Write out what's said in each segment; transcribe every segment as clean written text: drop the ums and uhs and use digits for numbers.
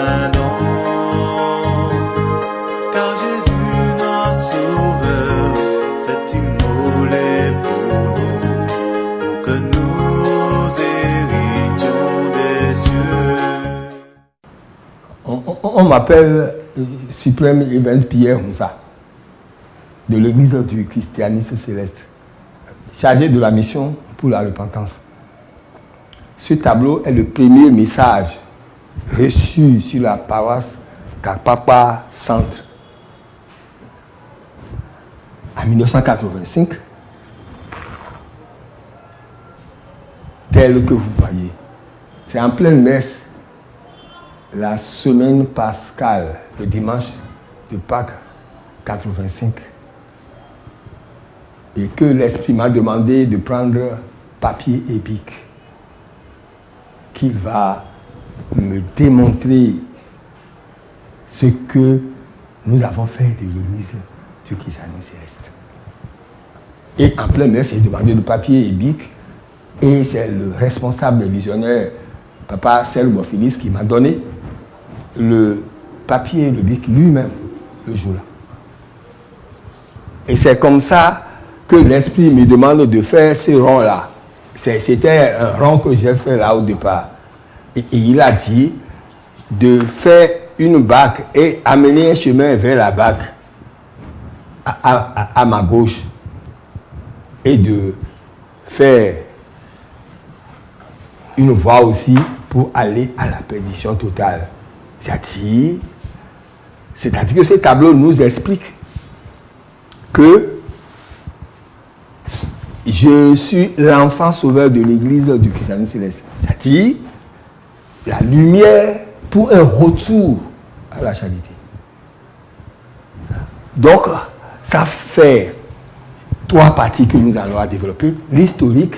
pardon. Car Jésus, notre Sauveur, s'est immolé pour nous, pour que nous héritions des cieux. On m'appelle Suprême Evans Pierre Moussa, de l'église du christianisme céleste, chargé de la mission pour la repentance. Ce tableau est le premier message reçu sur la paroisse Kapapa Centre en 1985, tel que vous voyez. C'est en pleine messe, la semaine pascale, le dimanche de Pâques 85, et que l'Esprit m'a demandé de prendre papier et bic, qu'il va me démontrer ce que nous avons fait de l'église du christianisme céleste. Et en pleine messe, j'ai demandé le papier et bic, et c'est le responsable des visionnaires, Papa Selbo Félix, qui m'a donné le papier et le bic lui-même le jour-là. Et c'est comme ça que l'Esprit me demande de faire ce rond-là. C'était un rond que j'ai fait là au départ. Et il a dit de faire une bague et amener un chemin vers la bague à ma gauche. Et de faire une voie aussi pour aller à la perdition totale. C'est-à-dire que ce tableau nous explique que je suis l'enfant sauveur de l'église du christianisme céleste. C'est-à-dire la lumière pour un retour à la charité. Donc, ça fait 3 parties que nous allons développer. L'historique,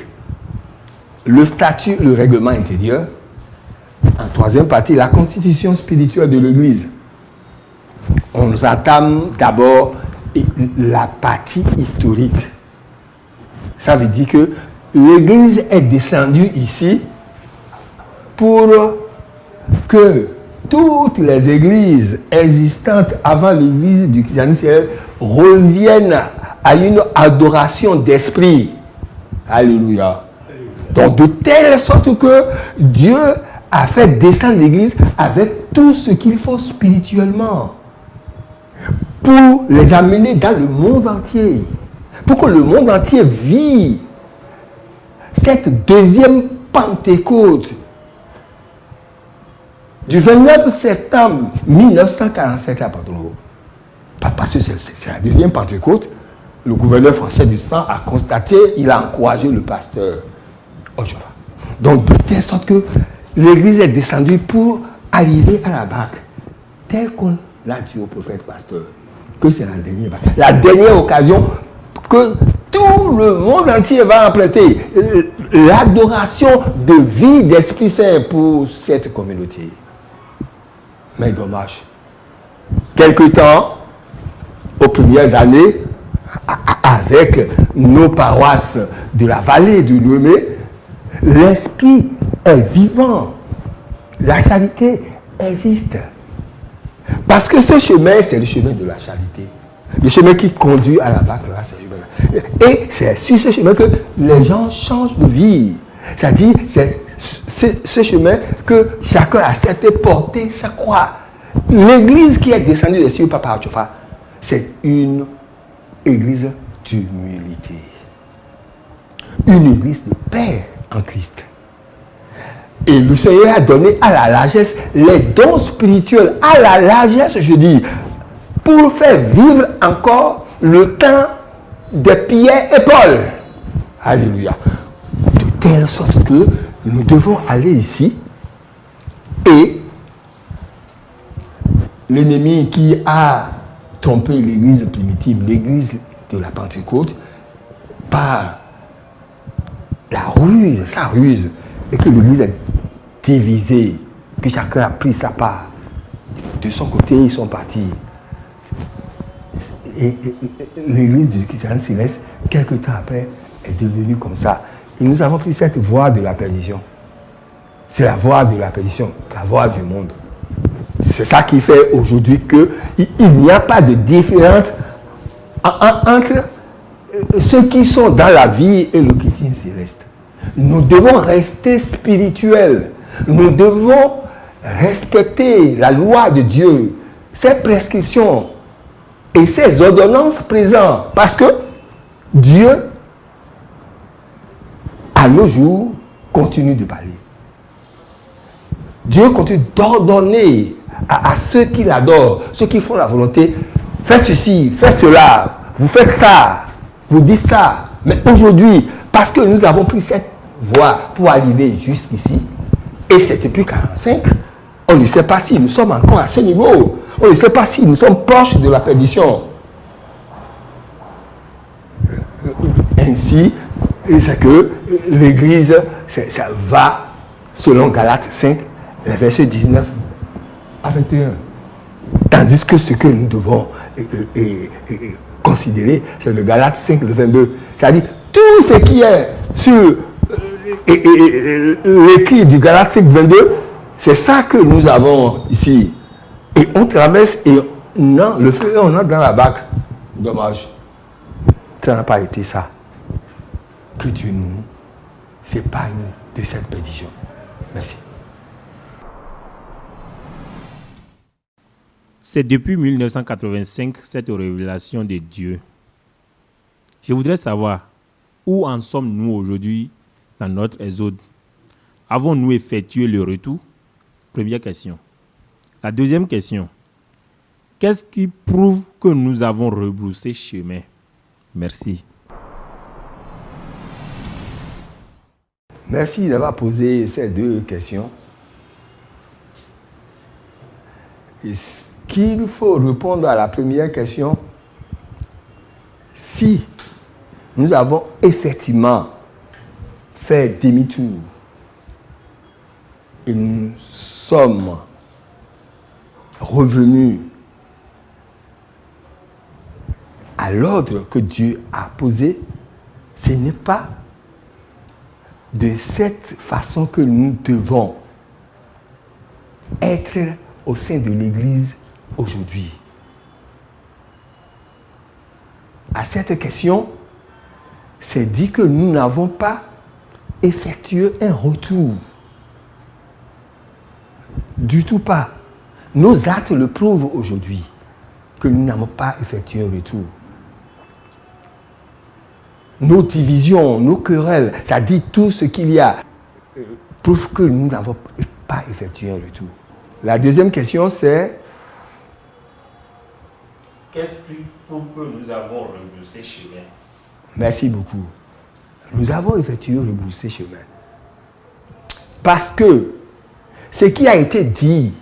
le statut, le règlement intérieur. En 3e partie, la constitution spirituelle de l'Église. On nous entame d'abord la partie historique. Ça veut dire que l'Église est descendue ici pour que toutes les églises existantes avant l'Église du christianisme reviennent à une adoration d'esprit. Alléluia. Donc de telle sorte que Dieu a fait descendre l'Église avec tout ce qu'il faut spirituellement pour les amener dans le monde entier, pour que le monde entier vive cette deuxième Pentecôte du 29 septembre 1947 à Bordeaux. Parce que c'est la deuxième Pentecôte, le gouverneur français du sang a constaté, il a encouragé le pasteur Ojofa. Donc de telle sorte que l'Église est descendue pour arriver à la Pâque, tel qu'on l'a dit au prophète pasteur, que c'est la dernière Pâque. La dernière occasion que tout le monde entier va emprunter l'adoration de vie d'Esprit Saint pour cette communauté. Mais dommage. Quelque temps, aux premières années, avec nos paroisses de la vallée du Lomé, l'Esprit est vivant. La charité existe. Parce que ce chemin, c'est le chemin de la charité. Le chemin qui conduit à la Pâque, et c'est sur ce chemin que les gens changent de vie. C'est-à-dire, c'est ce chemin que chacun accepte de porter sa croix. L'église qui est descendue des cieux par Ojofa, c'est une église d'humilité. Une église de paix en Christ. Et le Seigneur a donné à la largesse les dons spirituels, à la largesse, je dis, pour faire vivre encore le temps de Pierre et Paul. Alléluia. De telle sorte que nous devons aller ici et l'ennemi qui a trompé l'église primitive, l'église de la Pentecôte, par la ruse, sa ruse, et que l'église est divisée, que chacun a pris sa part. De son côté, ils sont partis. Et l'église du christianisme céleste, quelque temps après, est devenue comme ça. Et nous avons pris cette voie de la perdition. C'est la voie de la perdition, la voie du monde. C'est ça qui fait aujourd'hui qu'il n'y a pas de différence entre ceux qui sont dans la vie et le chrétien céleste. Nous devons rester spirituels. Nous devons respecter la loi de Dieu, ses prescriptions et ses ordonnances présentes. Parce que Dieu, à nos jours, continue de parler. Dieu continue d'ordonner à ceux qui l'adorent, ceux qui font la volonté, faites ceci, faites cela, vous faites ça, vous dites ça. Mais aujourd'hui, parce que nous avons pris cette voie pour arriver jusqu'ici, et c'est depuis 1945, on ne sait pas si nous sommes encore à ce niveau. On ne sait pas si nous sommes proches de la perdition. Ainsi, c'est que l'Église, ça va, selon Galates 5, les versets 19 à 21. Tandis que ce que nous devons considérer, c'est le Galates 5, le 22. C'est-à-dire, tout ce qui est sur l'écrit du Galates 5, 22, c'est ça que nous avons ici. Et on traverse et non, le feu, on entre dans la bac. Dommage. Ça n'a pas été ça. Que Dieu nous épargne de cette perdition. Merci. C'est depuis 1985 cette révélation de Dieu. Je voudrais savoir où en sommes-nous aujourd'hui dans notre exode. Avons-nous effectué le retour? Première question. La deuxième question. Qu'est-ce qui prouve que nous avons rebroussé chemin? Merci. Merci d'avoir posé ces deux questions. Est-ce qu'il faut répondre à la première question? Si nous avons effectivement fait demi-tour et nous sommes revenus à l'ordre que Dieu a posé, ce n'est pas de cette façon que nous devons être au sein de l'Église aujourd'hui. À cette question, c'est dit que nous n'avons pas effectué un retour. Du tout pas. Nos actes le prouvent aujourd'hui, que nous n'avons pas effectué un retour. Nos divisions, nos querelles, ça dit tout ce qu'il y a, prouvent que nous n'avons pas effectué un retour. La deuxième question, c'est... Qu'est-ce qui prouve que nous avons rebroussé chemin? Merci beaucoup. Nous avons effectué rebrousser chemin. Parce que ce qui a été dit,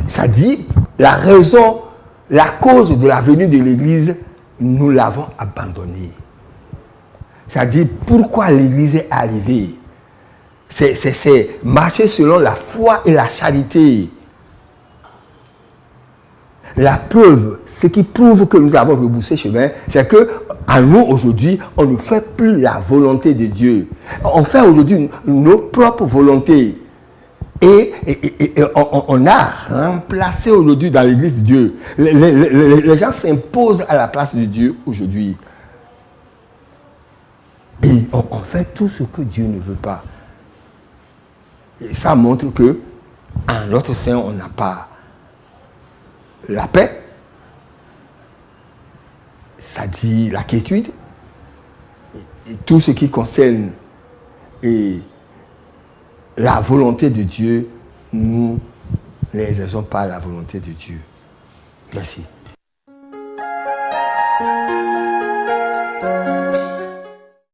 ça dit la raison, la cause de la venue de l'Église, nous l'avons abandonnée. Ça dit pourquoi l'Église est arrivée. C'est marcher selon la foi et la charité. La preuve, ce qui prouve que nous avons rebroussé chemin, c'est que à nous aujourd'hui, on ne fait plus la volonté de Dieu. On fait aujourd'hui nos propres volontés. Et on a remplacé aujourd'hui dans l'Église de Dieu. Les gens s'imposent à la place de Dieu aujourd'hui. Et on fait tout ce que Dieu ne veut pas. Et ça montre que en notre sein, on n'a pas la paix. Ça dit la quiétude. Et tout ce qui concerne la volonté de Dieu, nous n'exerçons pas la volonté de Dieu. Merci.